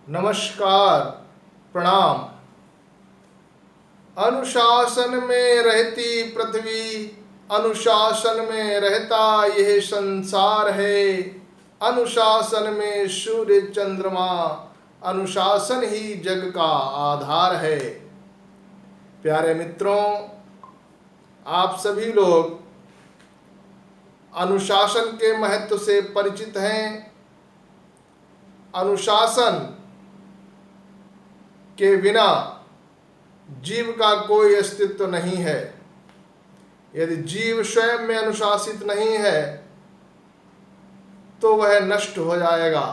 नमस्कार, प्रणाम। अनुशासन में रहती पृथ्वी, अनुशासन में रहता यह संसार है। अनुशासन में सूर्य चंद्रमा, अनुशासन ही जग का आधार है। प्यारे मित्रों, आप सभी लोग अनुशासन के महत्व से परिचित हैं। अनुशासन के बिना जीव का कोई अस्तित्व नहीं है। यदि जीव स्वयं में अनुशासित नहीं है तो वह नष्ट हो जाएगा,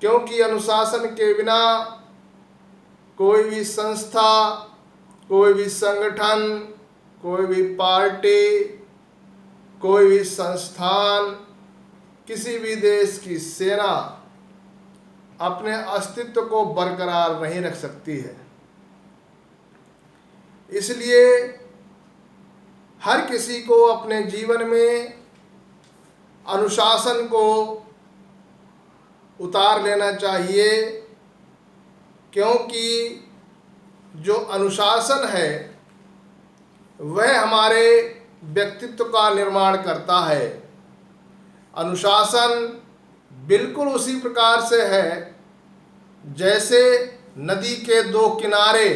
क्योंकि अनुशासन के बिना कोई भी संस्था, कोई भी संगठन, कोई भी पार्टी, कोई भी संस्थान, किसी भी देश की सेना अपने अस्तित्व को बरकरार नहीं रख सकती है। इसलिए हर किसी को अपने जीवन में अनुशासन को उतार लेना चाहिए, क्योंकि जो अनुशासन है वह हमारे व्यक्तित्व का निर्माण करता है। अनुशासन बिल्कुल उसी प्रकार से है जैसे नदी के दो किनारे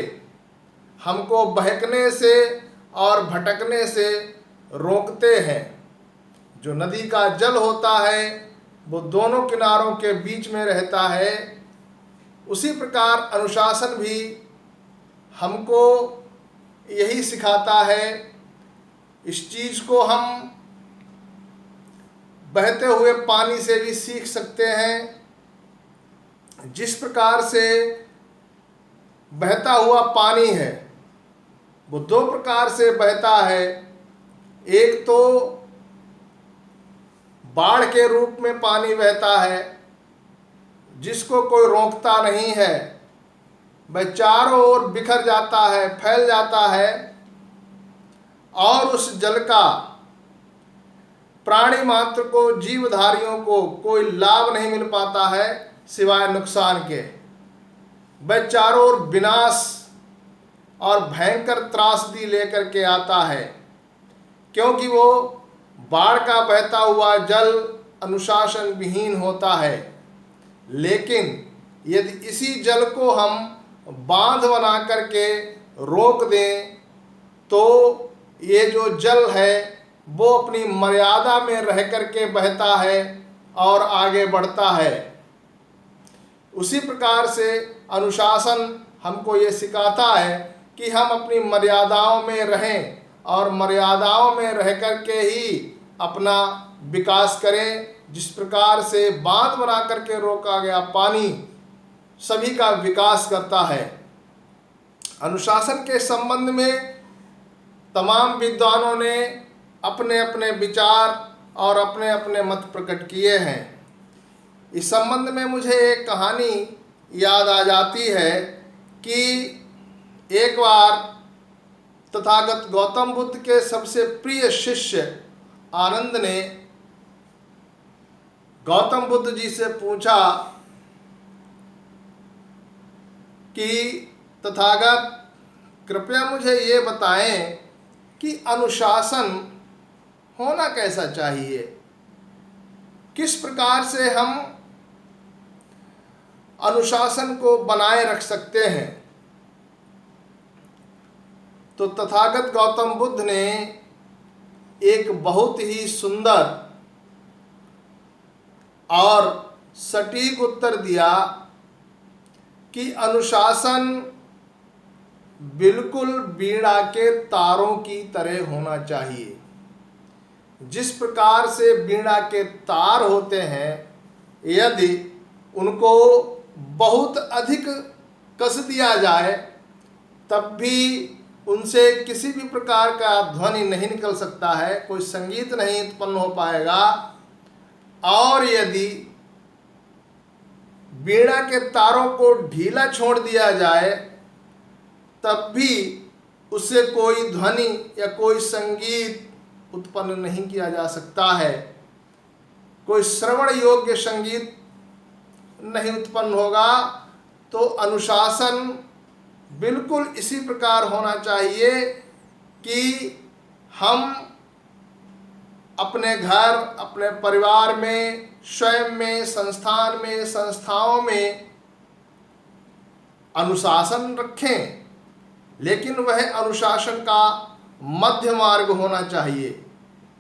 हमको बहकने से और भटकने से रोकते हैं। जो नदी का जल होता है वो दोनों किनारों के बीच में रहता है। उसी प्रकार अनुशासन भी हमको यही सिखाता है। इस चीज़ को हम बहते हुए पानी से भी सीख सकते हैं। जिस प्रकार से बहता हुआ पानी है वो दो प्रकार से बहता है। एक तो बाढ़ के रूप में पानी बहता है जिसको कोई रोकता नहीं है। वह चारों ओर बिखर जाता है, फैल जाता है, और उस जल का प्राणी मात्र को, जीवधारियों को कोई लाभ नहीं मिल पाता है सिवाय नुकसान के। वह चारों ओर विनाश और भयंकर त्रासदी लेकर के आता है, क्योंकि वो बाढ़ का बहता हुआ जल अनुशासन विहीन होता है। लेकिन यदि इसी जल को हम बांध बना करके रोक दें तो ये जो जल है वो अपनी मर्यादा में रह करके बहता है और आगे बढ़ता है। उसी प्रकार से अनुशासन हमको ये सिखाता है कि हम अपनी मर्यादाओं में रहें और मर्यादाओं में रह करके ही अपना विकास करें। जिस प्रकार से बांध बना करके रोका गया पानी सभी का विकास करता है। अनुशासन के संबंध में तमाम विद्वानों ने अपने अपने विचार और अपने अपने मत प्रकट किए हैं। इस संबंध में मुझे एक कहानी याद आ जाती है कि एक बार तथागत गौतम बुद्ध के सबसे प्रिय शिष्य आनंद ने गौतम बुद्ध जी से पूछा कि तथागत, कृपया मुझे ये बताएं कि अनुशासन होना कैसा चाहिए, किस प्रकार से हम अनुशासन को बनाए रख सकते हैं। तो तथागत गौतम बुद्ध ने एक बहुत ही सुंदर और सटीक उत्तर दिया कि अनुशासन बिल्कुल वीणा के तारों की तरह होना चाहिए। जिस प्रकार से वीणा के तार होते हैं, यदि उनको बहुत अधिक कस दिया जाए तब भी उनसे किसी भी प्रकार का ध्वनि नहीं निकल सकता है, कोई संगीत नहीं उत्पन्न हो पाएगा। और यदि वीणा के तारों को ढीला छोड़ दिया जाए तब भी उससे कोई ध्वनि या कोई संगीत उत्पन्न नहीं किया जा सकता है, कोई श्रवण योग्य संगीत नहीं उत्पन्न होगा। तो अनुशासन बिल्कुल इसी प्रकार होना चाहिए कि हम अपने घर, अपने परिवार में, स्वयं में, संस्थान में, संस्थाओं में अनुशासन रखें, लेकिन वह अनुशासन का मध्य मार्ग होना चाहिए।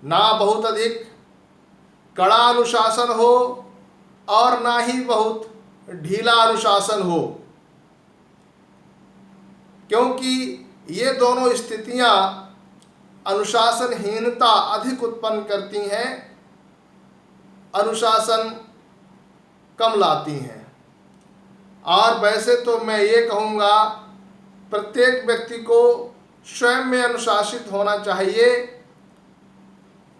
ना बहुत अधिक कड़ा अनुशासन हो और ना ही बहुत ढीला अनुशासन हो, क्योंकि ये दोनों स्थितियां अनुशासनहीनता अधिक उत्पन्न करती हैं, अनुशासन कम लाती हैं। और वैसे तो मैं ये कहूँगा, प्रत्येक व्यक्ति को स्वयं में अनुशासित होना चाहिए।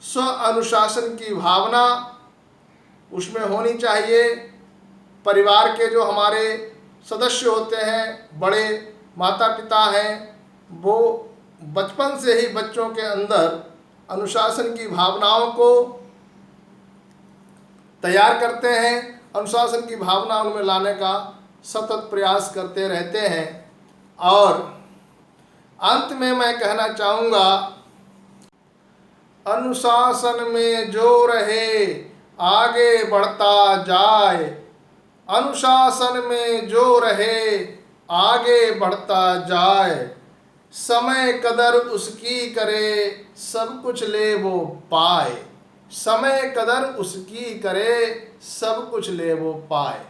स्व अनुशासन की भावना उसमें होनी चाहिए। परिवार के जो हमारे सदस्य होते हैं, बड़े माता पिता हैं, वो बचपन से ही बच्चों के अंदर अनुशासन की भावनाओं को तैयार करते हैं, अनुशासन की भावना उनमें लाने का सतत प्रयास करते रहते हैं। और अंत में मैं कहना चाहूँगा, अनुशासन में जो रहे आगे बढ़ता जाए, अनुशासन में जो रहे आगे बढ़ता जाए, समय कदर उसकी करे सब कुछ ले वो पाए, समय कदर उसकी करे सब कुछ ले वो पाए।